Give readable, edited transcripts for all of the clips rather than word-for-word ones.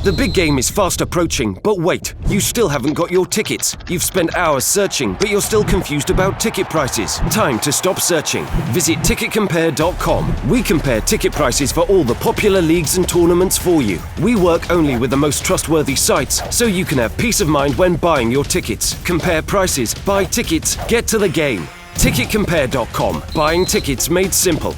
The big game is fast approaching, but wait, you still haven't got your tickets. You've spent hours searching, but you're still confused about ticket prices. Time to stop searching. Visit ticketcompare.com. We compare ticket prices for all the popular leagues and tournaments for you. We work only with the most trustworthy sites, so you can have peace of mind when buying your tickets. Compare prices, buy tickets, get to the game. Ticketcompare.com. Buying tickets made simple.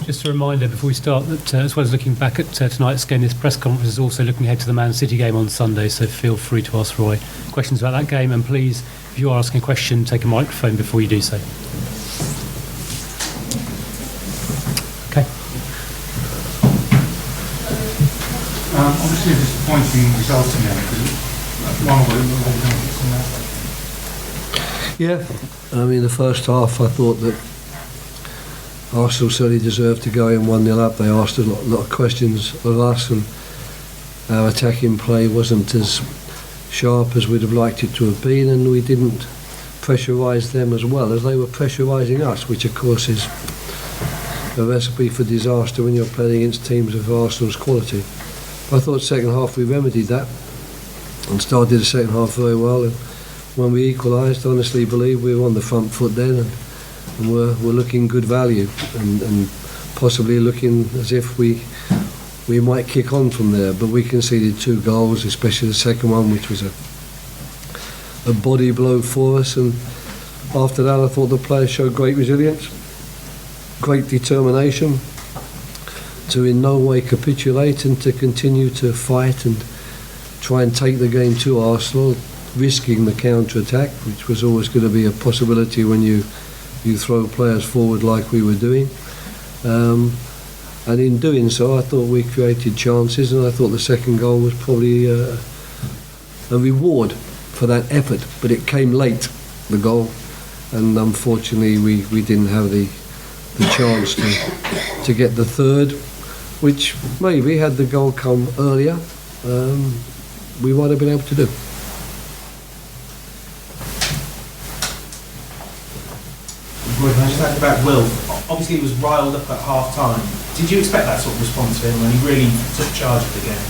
Just a reminder before we start that as well as looking back at tonight's game, this press conference is also looking ahead to the Man City game on Sunday, so feel free to ask Roy questions about that game, and please, if you are asking a question, take a microphone before you do so. Okay. Obviously a disappointing result in there, because one way Yeah, I mean, the first half I thought that Arsenal certainly deserved to go in 1-0 up. They asked a lot of questions of us, and our attacking play wasn't as sharp as we'd have liked it to have been, and we didn't pressurise them as well as they were pressurising us, which of course is a recipe for disaster when you're playing against teams of Arsenal's quality. I thought second half we remedied that and started the second half very well, and when we equalised, honestly believe we were on the front foot then, and we're looking good value, and possibly looking as if we might kick on from there. But we conceded 2 goals, especially the second one, which was a body blow for us. And after that, I thought the players showed great resilience, great determination to in no way capitulate and to continue to fight and try and take the game to Arsenal, risking the counter-attack, which was always going to be a possibility when you throw players forward like we were doing. And in doing so, I thought we created chances, and I thought the second goal was probably a reward for that effort, but it came late, the goal, and unfortunately we didn't have the chance to get the third, which maybe had the goal come earlier, we might have been able to do. Roy, can I just ask about Will? Obviously he was riled up at half time. Did you expect that sort of response from him when he really took charge of the game?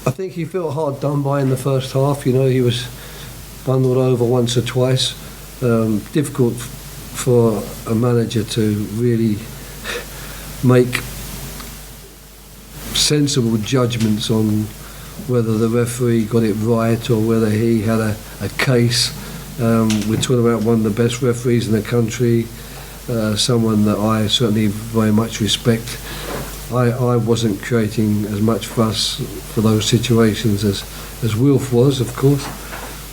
I think he felt hard done by in the first half. You know, he was bundled over once or twice. Difficult for a manager to really make sensible judgments on whether the referee got it right or whether he had a case. We're talking about one of the best referees in the country, someone that I certainly very much respect. I wasn't creating as much fuss for those situations as Wilf was, of course,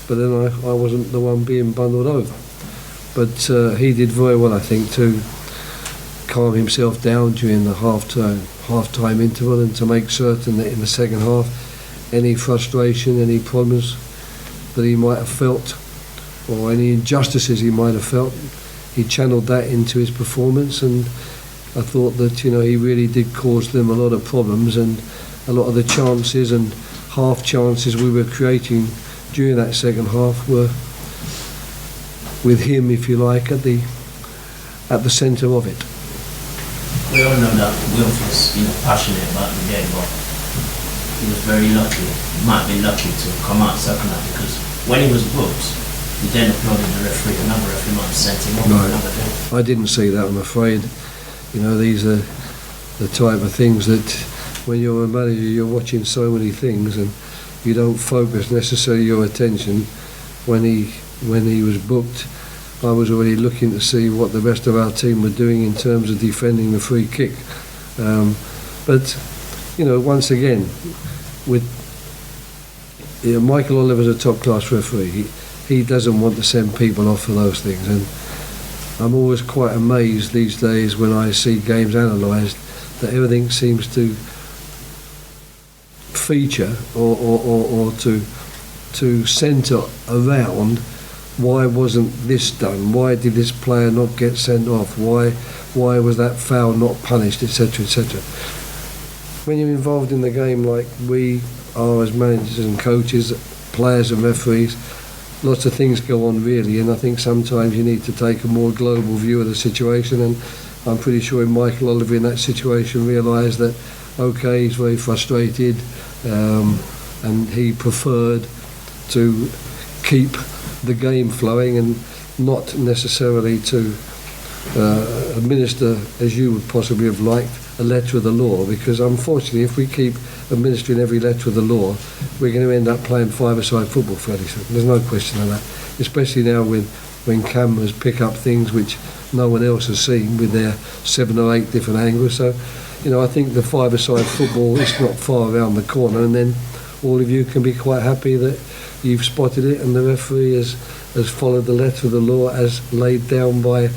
but then I wasn't the one being bundled over. But he did very well, I think, to calm himself down during the half-time interval, and to make certain that in the second half, any frustration, any problems that he might have felt, or any injustices he might have felt, he channeled that into his performance. And I thought that, you know, he really did cause them a lot of problems, and a lot of the chances and half chances we were creating during that second half were with him, if you like, at the centre of it. We all know that Wilf was, passionate about the game, but he was very lucky. He might be lucky to come out second half, because when he was booked, he then applauded the referee. Another referee might have sent him off. Right. I didn't see that, I'm afraid. You know, these are the type of things that when you're a manager, you're watching so many things, and you don't focus necessarily your attention. When he was booked, I was already looking to see what the rest of our team were doing in terms of defending the free kick. But once again, Michael Oliver's a top-class referee. He doesn't want to send people off for those things, and I'm always quite amazed these days when I see games analysed that everything seems to feature or to centre around why wasn't this done, why did this player not get sent off, why was that foul not punished, etc., etc. When you're involved in the game like we are as managers and coaches, players and referees. Lots of things go on really, and I think sometimes you need to take a more global view of the situation, and I'm pretty sure Michael Oliver in that situation realised that, okay, he's very frustrated, and he preferred to keep the game flowing and not necessarily to administer, as you would possibly have liked, a letter of the law, because unfortunately if we keep administering every letter of the law, we're going to end up playing five-a-side football fairly soon. There's no question of that, especially now when cameras pick up things which no one else has seen with their 7 or 8 different angles. So, you know, I think the five-a-side football is not far around the corner, and then all of you can be quite happy that you've spotted it and the referee has followed the letter of the law as laid down by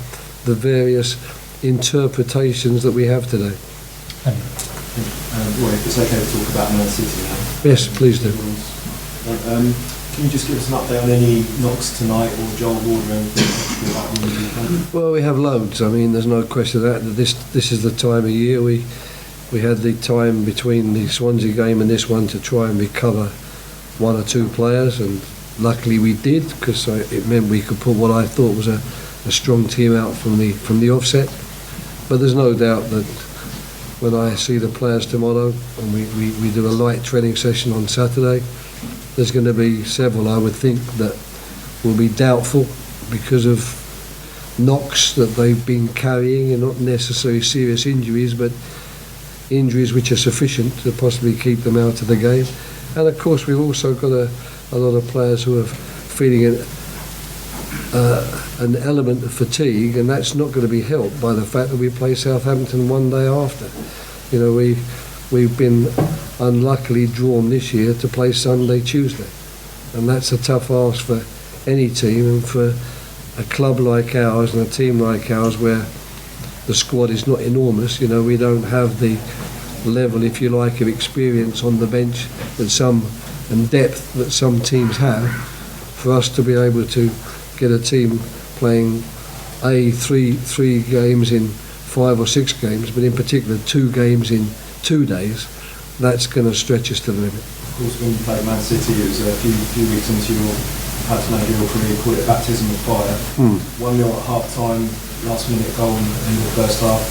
the various interpretations that we have today. Roy, if it's okay to talk about Man City now. Yes, please do. Can you just give us an update on any knocks tonight or Joel Ward or anything about them? Well, we have loads. I mean, there's no question of that. This is the time of year. We had the time between the Swansea game and this one to try and recover 1 or 2 players, and luckily we did, because it meant we could put what I thought was a strong team out from the offset. But there's no doubt that when I see the players tomorrow and we do a light training session on Saturday, there's going to be several, I would think, that will be doubtful because of knocks that they've been carrying, and not necessarily serious injuries, but injuries which are sufficient to possibly keep them out of the game. And of course we've also got a lot of players who are feeling an element of fatigue, and that's not going to be helped by the fact that we play Southampton one day after. You know, we've been unluckily drawn this year to play Sunday, Tuesday, and that's a tough ask for any team, and for a club like ours and a team like ours where the squad is not enormous. You know, we don't have the level, if you like, of experience on the bench that some, and depth that some teams have. For us to be able to get a team playing three games in 5 or 6 games, but in particular 2 games in 2 days, that's going to stretch us to the limit. Of course, when you played Man City, it was a few weeks into your managerial career, you called it baptism of fire. 1-0 at half time, last minute goal in the first half.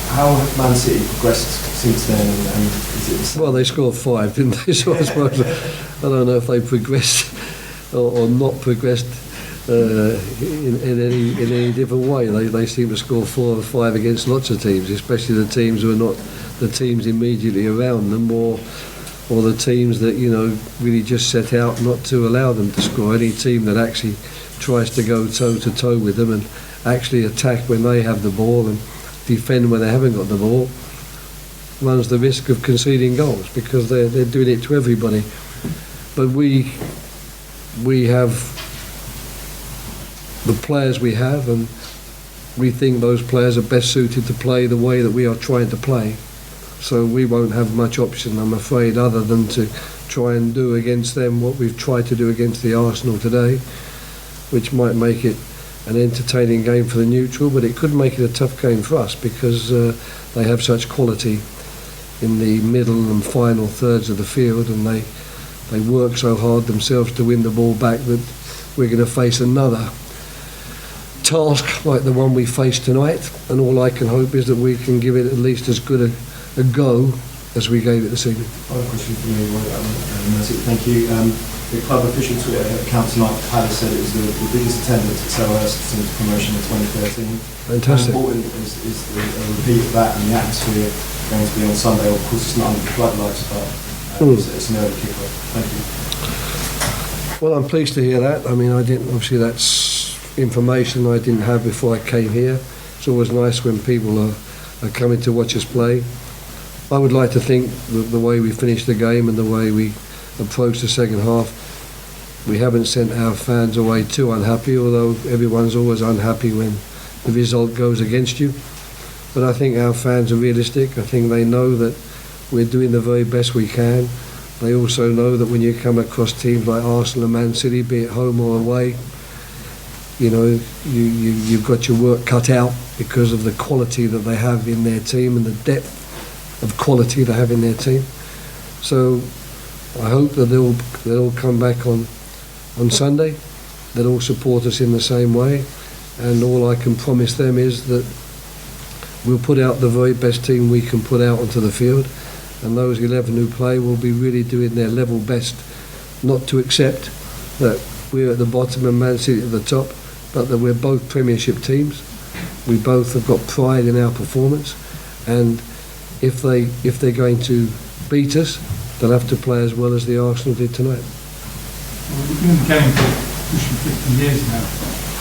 How have Man City progressed since then? And is it the same? Well, they scored 5, didn't they? So I suppose I don't know if they progressed or not progressed in any different way. They seem to score 4 or 5 against lots of teams, especially the teams who are not the teams immediately around them, or the teams that, you know, really just set out not to allow them to score. Any team that actually tries to go toe to toe with them and actually attack when they have the ball and defend when they haven't got the ball runs the risk of conceding goals, because they're doing it to everybody. But we have the players we have, and we think those players are best suited to play the way that we are trying to play. So we won't have much option, I'm afraid, other than to try and do against them what we've tried to do against the Arsenal today, which might make it an entertaining game for the neutral, but it could make it a tough game for us, because they have such quality in the middle and final thirds of the field, and they work so hard themselves to win the ball back, that we're going to face another task like the one we faced tonight. And all I can hope is that we can give it at least as good a go as we gave it this evening. Final question for me, thank you. The club official Twitter account tonight, Palace, said it was the biggest attendance at Selhurst since promotion in 2013. Fantastic. How important is the repeat of that and the atmosphere going to be on Sunday? Of course, it's not under the floodlights, but it's an early kick-off. Thank you. Well, I'm pleased to hear that. I mean, obviously that's information I didn't have before I came here. It's always nice when people are coming to watch us play. I would like to think that the way we finished the game and the way we approached the second half, we haven't sent our fans away too unhappy, although everyone's always unhappy when the result goes against you. But I think our fans are realistic. I think they know that we're doing the very best we can. They also know that when you come across teams like Arsenal and Man City, be it home or away, you know, you've got your work cut out because of the quality that they have in their team and the depth of quality they have in their team. So I hope that they'll come back on Sunday. They'll all support us in the same way, and all I can promise them is that we'll put out the very best team we can put out onto the field, and those 11 who play will be really doing their level best, not to accept that we're at the bottom and Man City at the top, but that we're both Premiership teams. We both have got pride in our performance, and if they're going to beat us, they'll have to play as well as the Arsenal did tonight. Well, we've been in the game for pushing 50 years now.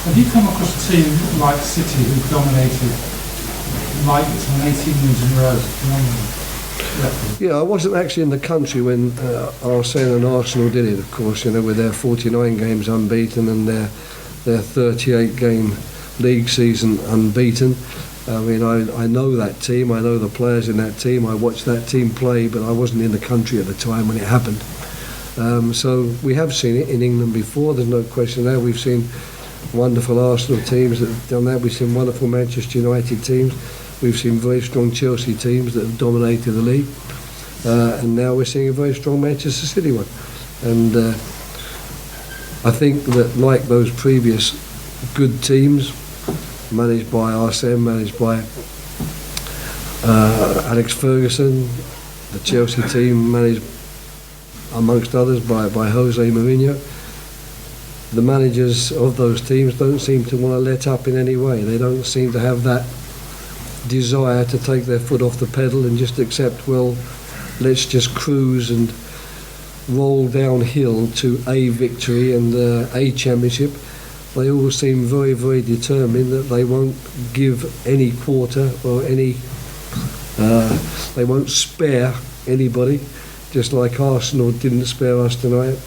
Have you come across a team like City who dominated like this on 18 wins in a row? Phenomenal. Yeah, I wasn't actually in the country when Arsene and Arsenal did it, of course, with their 49 games unbeaten and their 38 game league season unbeaten. I mean, I know that team, I know the players in that team, I watched that team play, but I wasn't in the country at the time when it happened. So we have seen it in England before, there's no question there. We've seen wonderful Arsenal teams that have done that, we've seen wonderful Manchester United teams, we've seen very strong Chelsea teams that have dominated the league, and now we're seeing a very strong Manchester City one. And I think that like those previous good teams, managed by Arsene, managed by Alex Ferguson, the Chelsea team managed amongst others by Jose Mourinho, the managers of those teams don't seem to want to let up in any way. They don't seem to have that desire to take their foot off the pedal and just accept, well, let's just cruise and roll downhill to a victory and a championship. They all seem very, very determined that they won't give any quarter or any, they won't spare anybody, just like Arsenal didn't spare us tonight.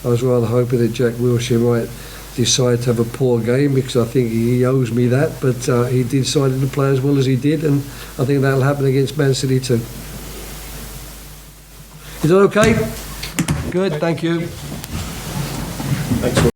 I was rather hoping that Jack Wilshere might decide to have a poor game, because I think he owes me that, but he decided to play as well as he did, and I think that'll happen against Man City too. Is that okay? Good, thank you. Thanks.